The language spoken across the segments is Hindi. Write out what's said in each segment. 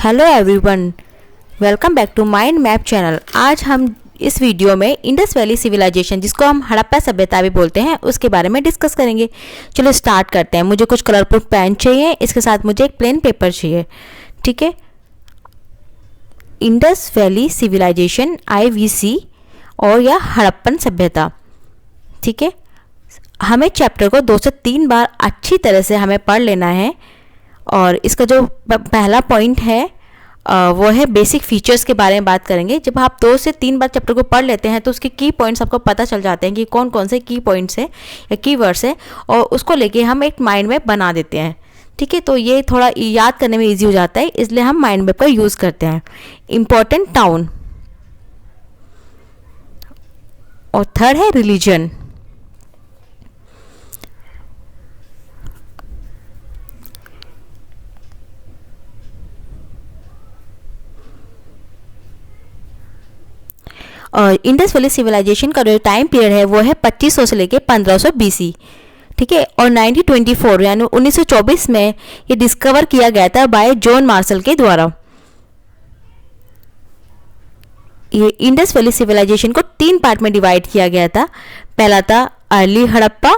Hello everyone, welcome back to Mind Map channel. आज हम इस वीडियो में इंडस वैली सिविलाइजेशन, जिसको हम हड़प्पा सभ्यता भी बोलते हैं, उसके बारे में डिस्कस करेंगे। चलो स्टार्ट करते हैं। मुझे कुछ कलरफुल पेन चाहिए, इसके साथ मुझे एक प्लेन पेपर चाहिए। ठीक है, इंडस वैली सिविलाइजेशन IVC और या हड़प्पन सभ्यता। ठीक है, हमें चैप्टर को 2 से 3 बार अच्छी तरह से हमें पढ़ लेना है। और इसका जो पहला पॉइंट है वो है बेसिक फीचर्स के बारे में बात करेंगे। जब आप 2 से 3 बार चैप्टर को पढ़ लेते हैं तो उसके की पॉइंट्स आपको पता चल जाते हैं कि कौन कौन से की पॉइंट्स हैं या की वर्ड्स हैं, और उसको लेके हम एक माइंड मैप बना देते हैं। ठीक है, तो ये थोड़ा याद करने में ईजी हो जाता है, इसलिए हम माइंड मैप का यूज़ करते हैं। इम्पॉर्टेंट टाउन, और थर्ड है रिलीजन। और इंडस वैली सिविलाइजेशन का जो टाइम पीरियड है वो है 2500 से लेके 1500 BC। ठीक है, और 1924 यानी 1924 में ये डिस्कवर किया गया था बाय जॉन मार्शल के द्वारा। ये इंडस वैली सिविलाइजेशन को 3 पार्ट में डिवाइड किया गया था। पहला था अर्ली हड़प्पा,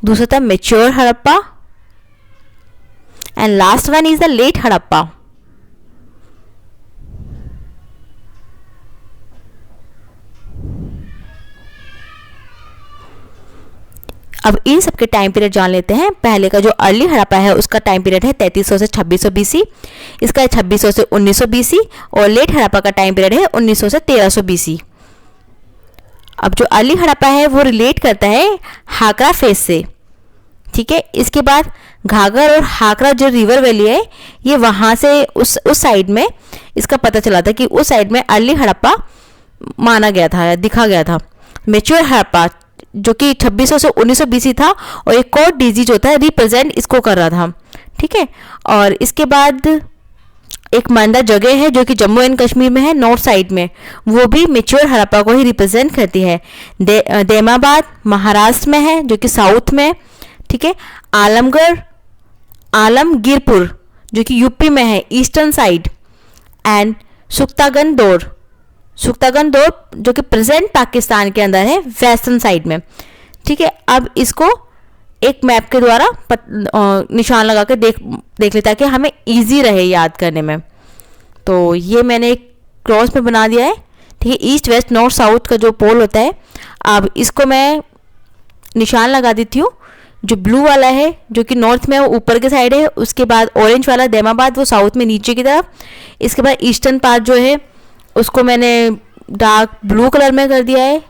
दूसरा था mature Harappa, and last one is the late Harappa. अब इन सब के टाइम पीरियड जान लेते हैं। पहले का जो अर्ली हड़प्पा है उसका टाइम पीरियड है 3300 से 2600 BC, इसका है 2600 से 1900 BC, और लेट हड़प्पा का टाइम पीरियड है 1900 से 1300 BC। अब जो अर्ली हड़प्पा है वो रिलेट करता है हाकरा फेस से। ठीक है, इसके बाद घाघर और हाकरा जो रिवर वैली है, ये वहाँ से उस साइड में इसका पता चला था कि उस साइड में अर्ली हड़प्पा माना गया था या दिखा गया था। मैच्योर हड़प्पा जो कि 2600 से 1900 BC था, और एक कोड डिजीज होता है रिप्रेजेंट इसको कर रहा था। ठीक है, और इसके बाद एक मंदा जगह है जो कि जम्मू एंड कश्मीर में है, नॉर्थ साइड में, वो भी मैच्योर हड़प्पा को ही रिप्रेजेंट करती है। देमाबाद महाराष्ट्र में है जो कि साउथ में। ठीक है, आलमगीरपुर जो कि यूपी में है, ईस्टर्न साइड, एंड सुख्तागन दौर जो कि प्रेजेंट पाकिस्तान के अंदर है, वेस्टर्न साइड में। ठीक है, अब इसको एक मैप के द्वारा निशान लगा के देख लेता है कि हमें इजी रहे याद करने में। तो ये मैंने एक क्रॉस में बना दिया है। ठीक है, ईस्ट वेस्ट नॉर्थ साउथ का जो पोल होता है, अब इसको मैं निशान लगा देती हूँ। जो ब्लू वाला है जो कि नॉर्थ में ऊपर के साइड है, उसके बाद ऑरेंज वाला देमाबाद वो साउथ में नीचे की तरफ, इसके बाद ईस्टर्न पार्ट जो है उसको मैंने डार्क ब्लू कलर में कर दिया है,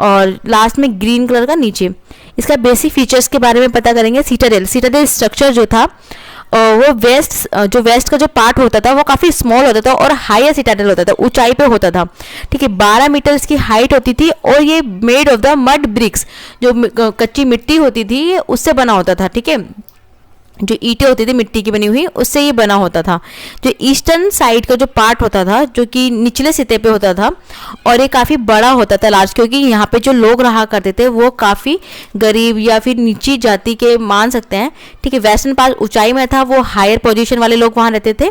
और लास्ट में ग्रीन कलर का नीचे। इसका बेसिक फीचर्स के बारे में पता करेंगे। सिटाडेल स्ट्रक्चर जो था वो वेस्ट का जो पार्ट होता था वो काफ़ी स्मॉल होता था और हायर सिटाडेल होता था, ऊंचाई पे होता था। ठीक है, 12 मीटर इसकी हाइट होती थी, और ये made of the mud bricks, जो कच्ची मिट्टी होती थी उससे बना होता था। ठीक है, जो ईंटें होती थी मिट्टी की बनी हुई, उससे ये बना होता था। जो ईस्टर्न साइड का जो पार्ट होता था जो कि निचले सिरे पे होता था, और ये काफ़ी बड़ा होता था लार्ज, क्योंकि यहाँ पे जो लोग रहा करते थे वो काफ़ी गरीब या फिर नीची जाति के मान सकते हैं। ठीक है, वेस्टर्न पार्ट ऊंचाई में था, वो हायर पोजीशन वाले लोग वहाँ रहते थे,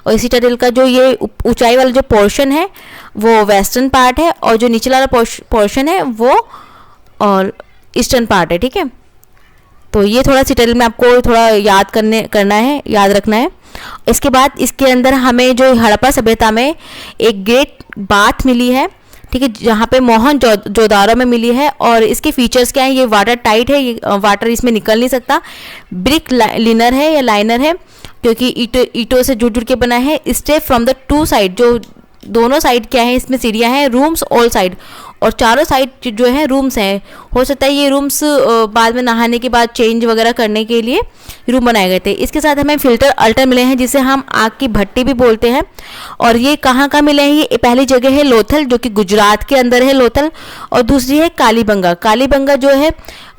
और सिटाडेल का जो ये ऊंचाई वाला जो पोर्शन है वो वेस्टर्न पार्ट है, और जो निचला वाला पोर्शन है वो और ईस्टर्न पार्ट है। ठीक है, तो ये थोड़ा सिटाडेल में आपको थोड़ा याद रखना है। इसके बाद इसके अंदर हमें जो हड़प्पा सभ्यता में एक ग्रेट बाथ मिली है। ठीक है, जहाँ पे मोहनजोदारो में मिली है, और इसके फीचर्स क्या हैं? ये वाटर टाइट है, ये वाटर इसमें निकल नहीं सकता। ब्रिक लिनर है या लाइनर है, क्योंकि ईंटों से जुड़ के बना है। स्टेप फ्रॉम द 2 साइड, जो दोनों साइड क्या है इसमें सीढ़ियाँ हैं, रूम्स ऑल साइड, और चारों साइड जो है रूम्स हैं। हो सकता है ये रूम्स बाद में नहाने के बाद चेंज वगैरह करने के लिए रूम बनाए गए थे। इसके साथ हमें फिल्टर अल्टर मिले हैं, जिसे हम आग की भट्टी भी बोलते हैं। और ये कहाँ मिले हैं? ये पहली जगह है लोथल, जो कि गुजरात के अंदर है लोथल, और दूसरी है कालीबंगा जो है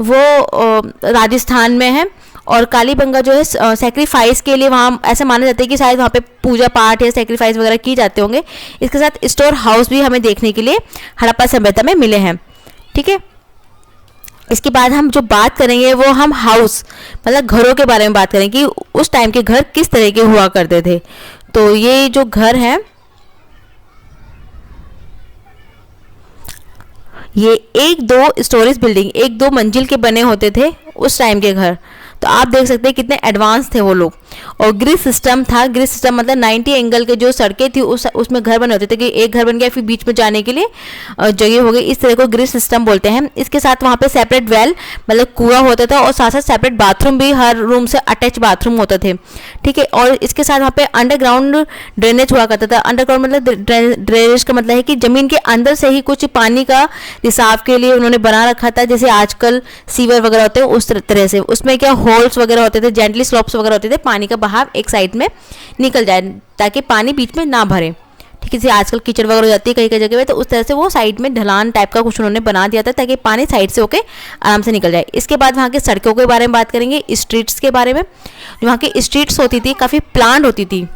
वो राजस्थान में है। और कालीबंगा जो है सेक्रीफाइस के लिए वहाँ ऐसा माना जाता है कि शायद वहाँ पे पूजा पाठ या सेक्रीफाइस वगैरह की जाते होंगे। इसके साथ स्टोर हाउस भी हमें देखने के लिए हड़प्पा सभ्यता में मिले हैं। ठीक है, इसके बाद हम जो बात करेंगे वो हम हाउस मतलब घरों के बारे में बात करेंगे कि उस टाइम के घर किस तरह के हुआ करते थे। तो ये जो घर हैं ये 1-2 स्टोरेज बिल्डिंग 1-2 मंजिल के बने होते थे उस टाइम के घर। तो आप देख सकते हैं कितने एडवांस थे वो लोग। और ग्रिड सिस्टम था, ग्रिड सिस्टम मतलब 90 एंगल के जो सड़कें थी उसमें घर बने होते थे कि एक घर बन गया फिर बीच में जाने के लिए जगह हो गई, इस तरह को ग्रिड सिस्टम बोलते हैं। इसके साथ वहाँ पे सेपरेट वेल मतलब कुआं होता था और साथ साथ सेपरेट बाथरूम भी, हर रूम से अटैच बाथरूम होते थे, ठीक है। और इसके साथ वहाँ पे अंडरग्राउंड ड्रेनेज हुआ करता था। अंडरग्राउंड मतलब ड्रेनेज का मतलब है कि ज़मीन के अंदर से ही कुछ पानी का रिसाव के लिए उन्होंने बना रखा था, जैसे आजकल सीवर वगैरह होते हैं उस तरह से। उसमें क्या होल्स वगैरह होते थे, जेंटली स्लोप्स वगैरह होते थे, पानी का बहाव एक साइड में निकल जाए ताकि पानी बीच में ना भरे, ठीक है। जैसे आजकल कीचड़ वगैरह हो जाती है कई कई जगह पे, तो उस तरह से वो साइड में ढलान टाइप का कुछ उन्होंने बना दिया था ताकि पानी साइड से होके आराम से निकल जाए। इसके बाद वहाँ के सड़कों के बारे में बात करेंगे, स्ट्रीट्स के बारे में। जो वहाँ की स्ट्रीट्स होती थी काफ़ी प्लान होती थी,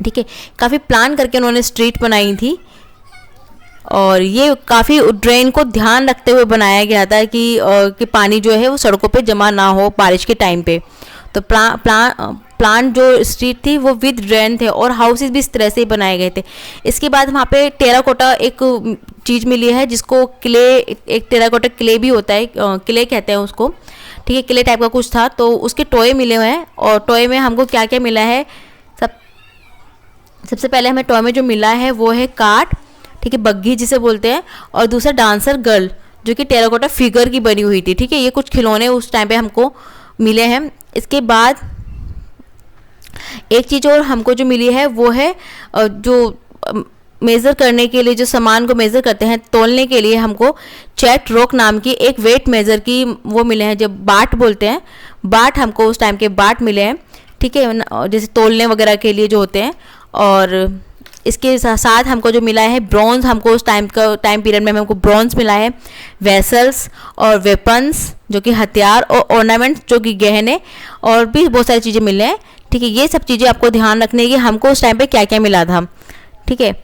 ठीक है, काफ़ी प्लान करके उन्होंने स्ट्रीट बनाई थी। और ये काफ़ी ड्रेन को ध्यान रखते हुए बनाया गया था कि पानी जो है वो सड़कों पे जमा ना हो बारिश के टाइम पे। तो प्लान जो स्ट्रीट थी वो विद ड्रेन थे और हाउसेस भी इस तरह से ही बनाए गए थे। इसके बाद वहाँ पे टेराकोटा एक चीज़ मिली है जिसको क्ले, एक टेराकोटा क्ले भी होता है, क्ले कहते हैं उसको, ठीक है, क्ले टाइप का कुछ था। तो उसके टॉय मिले हुए हैं और टॉय में हमको क्या क्या मिला है, सबसे पहले हमें टॉय में जो मिला है वो है कार्ट, ठीक है, बग्घी जिसे बोलते हैं, और दूसरा डांसर गर्ल जो कि टेराकोटा फिगर की बनी हुई थी, ठीक है। ये कुछ खिलौने उस टाइम पे हमको मिले हैं। इसके बाद एक चीज़ और हमको जो मिली है वो है जो मेज़र करने के लिए, जो सामान को मेज़र करते हैं तोलने के लिए, हमको चैट रॉक नाम की एक वेट मेज़र की वो मिले हैं, जब बाट बोलते हैं, बाट हमको उस टाइम के बाट मिले हैं, ठीक है, जैसे तोलने वगैरह के लिए जो होते हैं। और इसके साथ हमको जो मिला है ब्रॉन्ज, हमको उस टाइम पीरियड में हमको ब्रॉन्ज मिला है, वेसल्स और वेपन्स जो कि हथियार, और ऑर्नामेंट्स जो कि गहने, और भी बहुत सारी चीज़ें मिले हैं, ठीक है। ये सब चीज़ें आपको ध्यान रखने की हमको उस टाइम पे क्या क्या मिला था, ठीक है।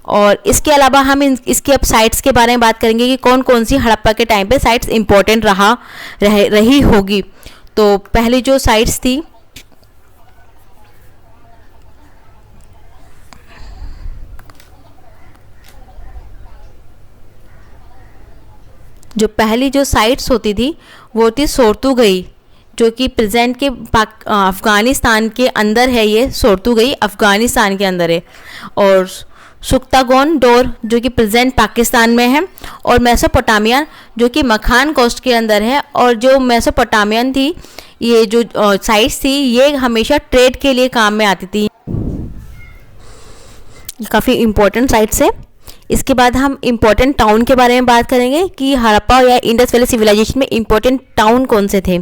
और इसके अलावा हम इसके अब साइट्स के बारे में बात करेंगे कि कौन कौन सी हड़प्पा के टाइम पे साइट्स इंपॉर्टेंट रही होगी। तो पहली जो साइट्स थी जो साइट्स होती थी वो थी सोर्तुगई, जो कि प्रेजेंट के अफ़गानिस्तान के अंदर है। ये सोर्तुगई अफ़गानिस्तान के अंदर है। और सुख्तागोन डोर जो कि प्रेजेंट पाकिस्तान में है। और मेसोपोटामिया जो कि मखान कोस्ट के अंदर है। और जो मेसोपोटामियन थी, ये जो साइट्स थी ये हमेशा ट्रेड के लिए काम में आती थी, काफ़ी इम्पोर्टेंट साइट्स है। इसके बाद हम इम्पोर्टेंट टाउन के बारे में बात करेंगे कि हड़प्पा या इंडस वैली सिविलाइजेशन में इम्पोर्टेंट टाउन कौन से थे,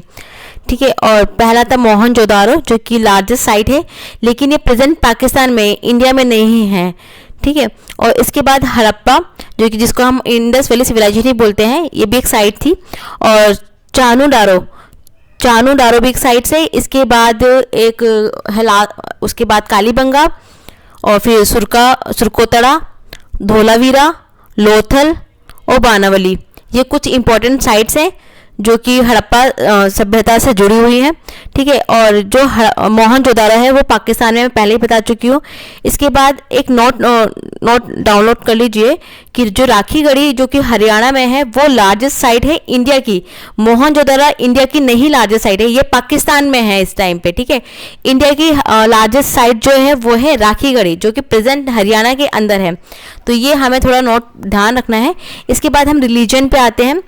ठीक है। और पहला था मोहनजोदारो जो कि लार्जेस्ट साइट है, लेकिन ये प्रेजेंट पाकिस्तान में, इंडिया में नहीं है, ठीक है। और इसके बाद हड़प्पा जो कि जिसको हम इंडस वैली सिविलाइजेशन बोलते हैं, ये भी एक साइट थी। और चानूडारो भी एक साइट से। इसके बाद उसके बाद कालीबंगा, और फिर सुरकोतड़ा, धोलावीरा, लोथल और बानावली, ये कुछ इंपॉर्टेंट साइट्स हैं जो कि हड़प्पा सभ्यता से जुड़ी हुई हैं, ठीक है। और जो मोहनजोदारो है वो पाकिस्तान में पहले ही बता चुकी हूँ। इसके बाद एक नोट डाउनलोड कर लीजिए कि जो राखीगढ़ी जो कि हरियाणा में है वो लार्जेस्ट साइट है इंडिया की। मोहनजोदारो इंडिया की नहीं लार्जेस्ट साइट है, ये पाकिस्तान में है इस टाइम पे, ठीक है। इंडिया की लार्जेस्ट साइट जो है वो है राखीगढ़ी जो कि प्रेजेंट हरियाणा के अंदर है। तो ये हमें थोड़ा नोट ध्यान रखना है। इसके बाद हम रिलीजन पे आते हैं।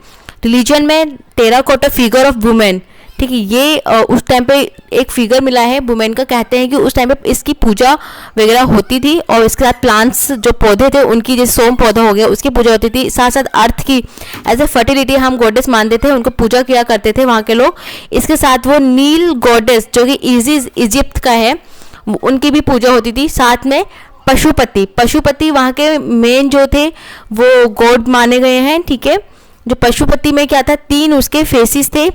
रिलीजन में टेराकोटा फिगर ऑफ वुमेन, ठीक है, ये उस टाइम पे एक फिगर मिला है वुमेन का। कहते हैं कि उस टाइम पे इसकी पूजा वगैरह होती थी। और इसके साथ प्लांट्स जो पौधे थे उनकी, जैसे सोम पौधा हो गया, उसकी पूजा होती थी। साथ साथ अर्थ की एज ए फर्टिलिटी हम गॉडेस मानते थे, उनको पूजा किया करते थे वहाँ के लोग। इसके साथ वो नील गॉडेस जो कि इजिप्ट का है, उनकी भी पूजा होती थी। साथ में पशुपति वहाँ के मेन जो थे वो गॉड माने गए हैं, ठीक है। जो पशुपति में क्या था, 3 उसके फेसिस थे।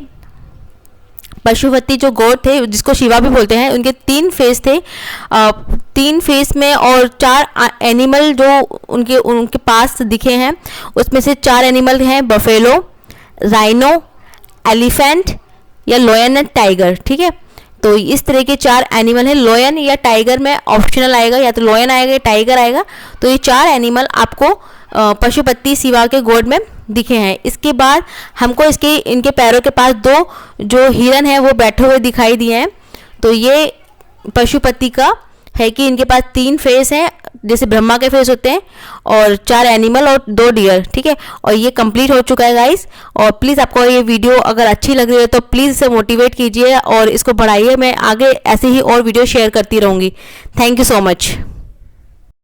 पशुपति जो गॉड थे जिसको शिवा भी बोलते हैं, उनके 3 फेस थे। 3 फेस में और 4 एनिमल जो उनके पास दिखे हैं, उसमें से 4 एनिमल हैं बफेलो, राइनो, एलिफेंट या लोयन एंड टाइगर। ठीक है, तो इस तरह के 4 एनिमल हैं। लोयन या टाइगर में ऑप्शनल आएगा, या तो लोयन आएगा या टाइगर आएगा। तो ये 4 एनिमल आपको पशुपति शिवा के गोद में दिखे हैं। इसके बाद हमको इनके पैरों के पास 2 जो हिरन है वो बैठे हुए दिखाई दिए हैं। तो ये पशुपति का है कि इनके पास 3 फेस हैं, जैसे ब्रह्मा के फेस होते हैं, और 4 एनिमल और 2 डियर। ठीक है, और ये कंप्लीट हो चुका है गाइस। और प्लीज़ आपको ये वीडियो अगर अच्छी लग रही है तो प्लीज़ इसे मोटिवेट कीजिए और इसको बढ़ाइए। मैं आगे ऐसे ही और वीडियो शेयर करती रहूँगी। Thank you so much.